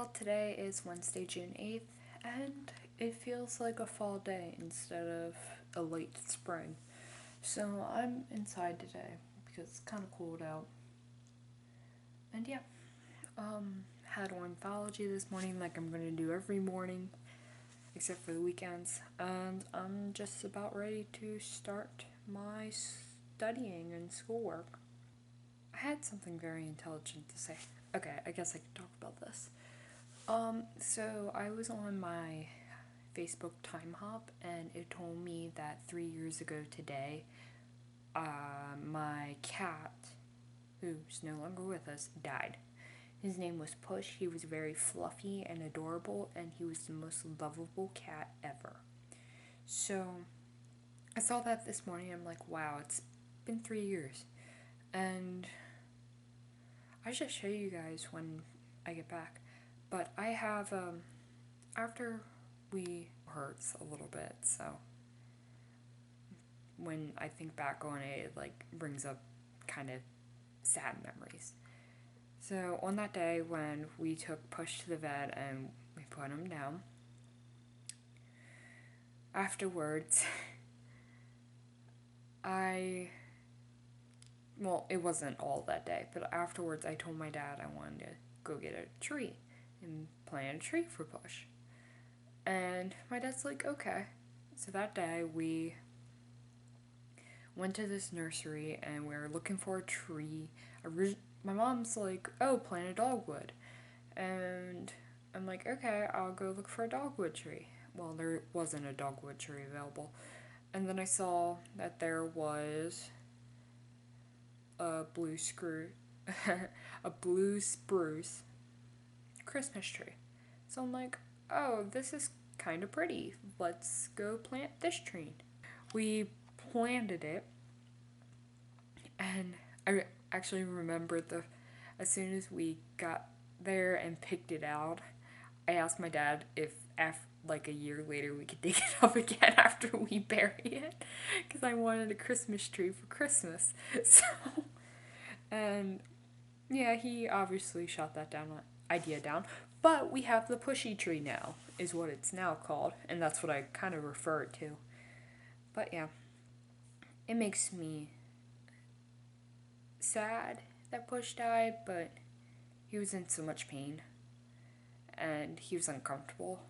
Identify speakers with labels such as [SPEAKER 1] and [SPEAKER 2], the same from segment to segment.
[SPEAKER 1] Well, today is Wednesday, June 8th, and it feels like a fall day instead of a late spring. So I'm inside today because it's kind of cold out. And yeah, had ornithology this morning like I'm going to do every morning, except for the weekends. And I'm just about ready to start my studying and schoolwork. I had something very intelligent to say. Okay, I guess I could talk about this. So I was on my Facebook time hop and it told me that 3 years ago today, my cat, who's no longer with us, died. His name was Push. He was very fluffy and adorable, and he was the most lovable cat ever. So I saw that this morning. I'm like, wow, it's been 3 years. And I should show you guys when I get back. But I have, after we hurts a little bit, so when I think back on it, it like brings up kind of sad memories. So on that day when we took Push to the vet and we put him down, afterwards, well, it wasn't all that day, but afterwards I told my dad I wanted to go get a tree and plant a tree for Push. And my dad's like, okay. So that day we went to this nursery and we were looking for a tree. My mom's like, oh, plant a dogwood. And I'm like, okay, I'll go look for a dogwood tree. Well, there wasn't a dogwood tree available. And then I saw that there was a a blue spruce Christmas tree. So I'm like, oh, this is kind of pretty. Let's go plant this tree. We planted it, and I actually remember as soon as we got there and picked it out, I asked my dad if like a year later we could dig it up again after we bury it, because I wanted a Christmas tree for Christmas. So, and yeah, he obviously shot that idea down. But we have the pushy tree now, is what it's now called, and that's what I kind of refer to. But yeah, it makes me sad that Push died, but he was in so much pain, and he was uncomfortable,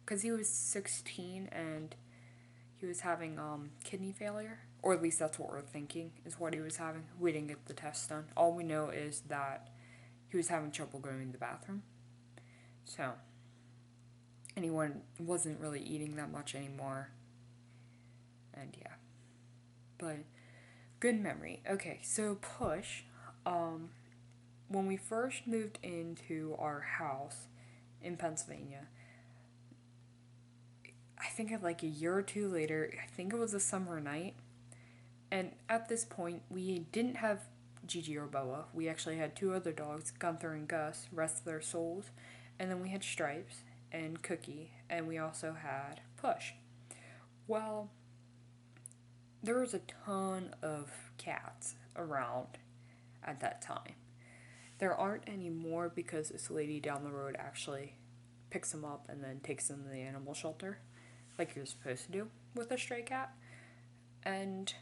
[SPEAKER 1] because he was 16, and he was having kidney failure, or at least that's what we're thinking, is what he was having. We didn't get the test done. All we know is that he was having trouble going to the bathroom. So, and he wasn't really eating that much anymore. And yeah. But, good memory. Okay, so Push, when we first moved into our house in Pennsylvania, I think like a year or two later, I think it was a summer night, and at this point, we didn't have Gigi or Boa. We actually had two other dogs, Gunther and Gus, rest their souls. And then we had Stripes and Cookie, and we also had Push. Well, there was a ton of cats around at that time. There aren't any more because this lady down the road actually picks them up and then takes them to the animal shelter, like you're supposed to do with a stray cat. And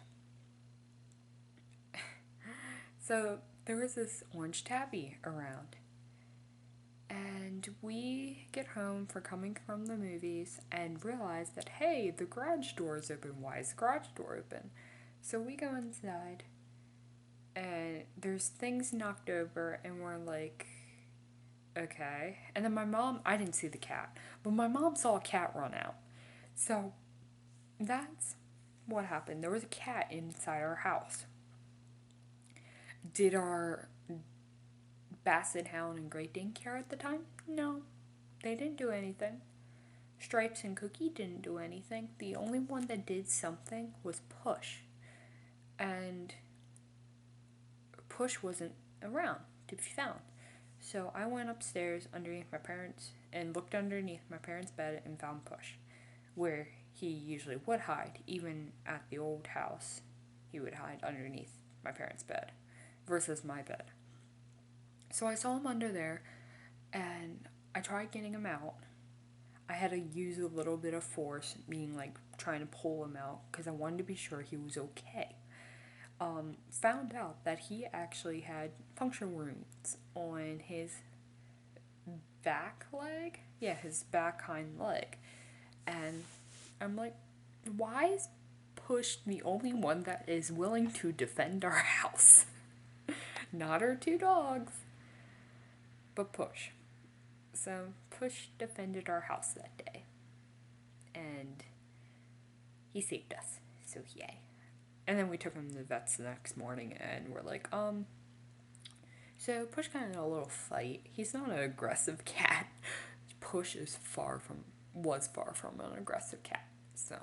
[SPEAKER 1] so there was this orange tabby around. And we get home for coming from the movies and realize that, hey, the garage door is open. Why is the garage door open? So we go inside and there's things knocked over and we're like, okay. And then I didn't see the cat, but my mom saw a cat run out. So that's what happened. There was a cat inside our house. Did our Basset Hound and Great Dane care at the time? No, they didn't do anything. Stripes and Cookie didn't do anything. The only one that did something was Push. And Push wasn't around to be found. So I went upstairs underneath my parents and looked underneath my parents' bed and found Push, where he usually would hide. Even at the old house, he would hide underneath my parents' bed versus my bed. So I saw him under there, and I tried getting him out. I had to use a little bit of force, being like trying to pull him out because I wanted to be sure he was okay. Found out that he actually had puncture wounds on his back leg. Yeah, his back hind leg. And I'm like, why is Push the only one that is willing to defend our house? Not our two dogs, but Push. So Push defended our house that day. And he saved us. So yay. And then we took him to the vets the next morning and we're like, so Push got in a little fight. He's not an aggressive cat. Push was far from an aggressive cat. So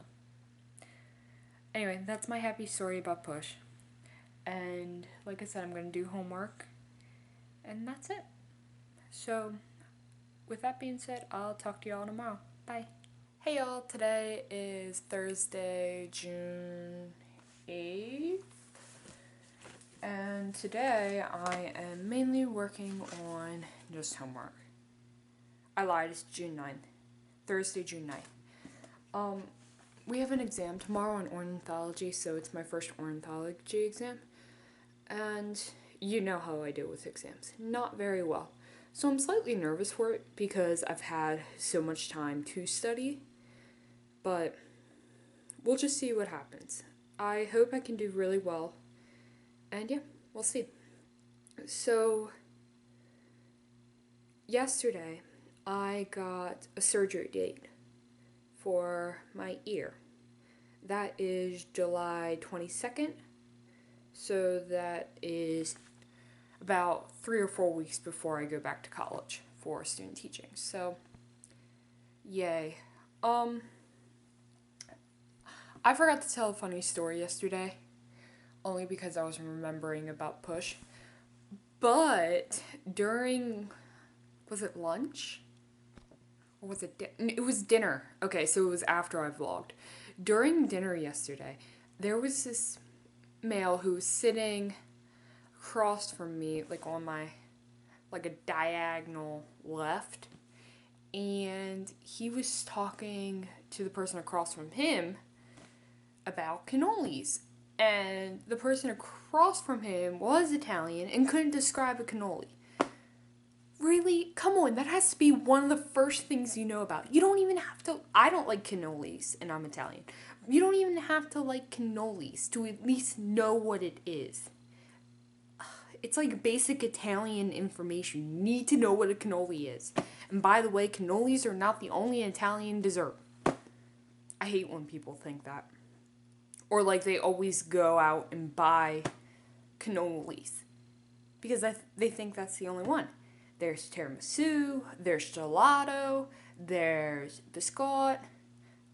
[SPEAKER 1] anyway, that's my happy story about Push. And like I said, I'm going to do homework. And that's it. So with that being said, I'll talk to y'all tomorrow. Bye. Hey y'all, today is Thursday, June 8th. And today I am mainly working on just homework. I lied, it's June 9th. Thursday, June 9th. We have an exam tomorrow on ornithology, so it's my first ornithology exam. And you know how I do with exams. Not very well. So I'm slightly nervous for it because I've had so much time to study. But we'll just see what happens. I hope I can do really well. And yeah, we'll see. So yesterday I got a surgery date for my ear. That is July 22nd. So that is about 3 or 4 weeks before I go back to college for student teaching. So yay. I forgot to tell a funny story yesterday, only because I was remembering about Push. But during, was it lunch? Or was it it was dinner. Okay, so it was after I vlogged. During dinner yesterday, there was this male who was sitting across from me, like on my, like a diagonal left. And he was talking to the person across from him about cannolis. And the person across from him was Italian and couldn't describe a cannoli. Really? Come on, that has to be one of the first things you know about. You don't even have to, I don't like cannolis and I'm Italian. You don't even have to like cannolis to at least know what it is. It's like basic Italian information. You need to know what a cannoli is. And by the way, cannolis are not the only Italian dessert. I hate when people think that. Or like they always go out and buy cannolis. Because they think that's the only one. There's tiramisu, there's gelato, there's biscotti,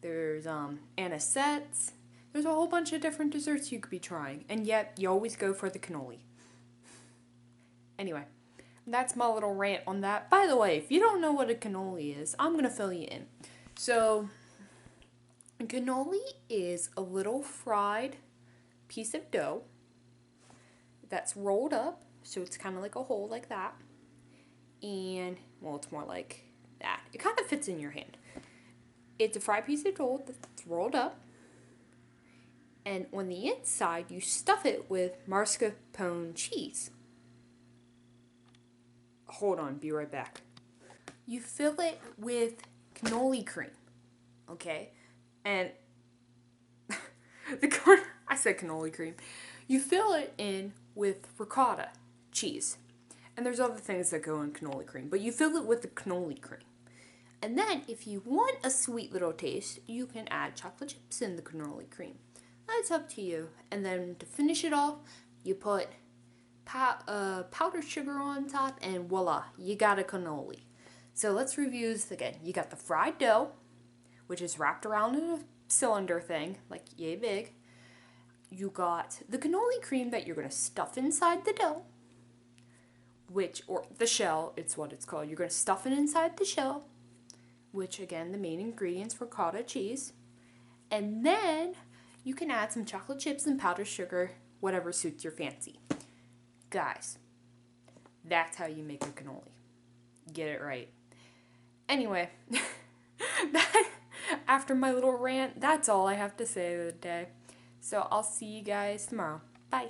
[SPEAKER 1] there's anisettes. There's a whole bunch of different desserts you could be trying. And yet, you always go for the cannoli. Anyway, that's my little rant on that. By the way, if you don't know what a cannoli is, I'm going to fill you in. So, a cannoli is a little fried piece of dough that's rolled up. So, it's kind of like a hole like that. And, well, it's more like that. It kind of fits in your hand. It's a fried piece of dough that's rolled up. And on the inside, you stuff it with mascarpone cheese. Hold on, be right back. You fill it with cannoli cream, okay? And I said cannoli cream. You fill it in with ricotta cheese. And there's other things that go in cannoli cream, but you fill it with the cannoli cream. And then, if you want a sweet little taste, you can add chocolate chips in the cannoli cream. That's up to you. And then to finish it off, you put powdered sugar on top, and voila, you got a cannoli. So let's review this again. You got the fried dough, which is wrapped around in a cylinder thing, like yay big. You got the cannoli cream that you're going to stuff inside the dough, or the shell, it's what it's called. You're going to stuff it inside the shell, which again, the main ingredients, ricotta cheese. And then you can add some chocolate chips and powdered sugar, whatever suits your fancy. Guys, that's how you make a cannoli. Get it right. Anyway, that, after my little rant, that's all I have to say today. So I'll see you guys tomorrow. Bye.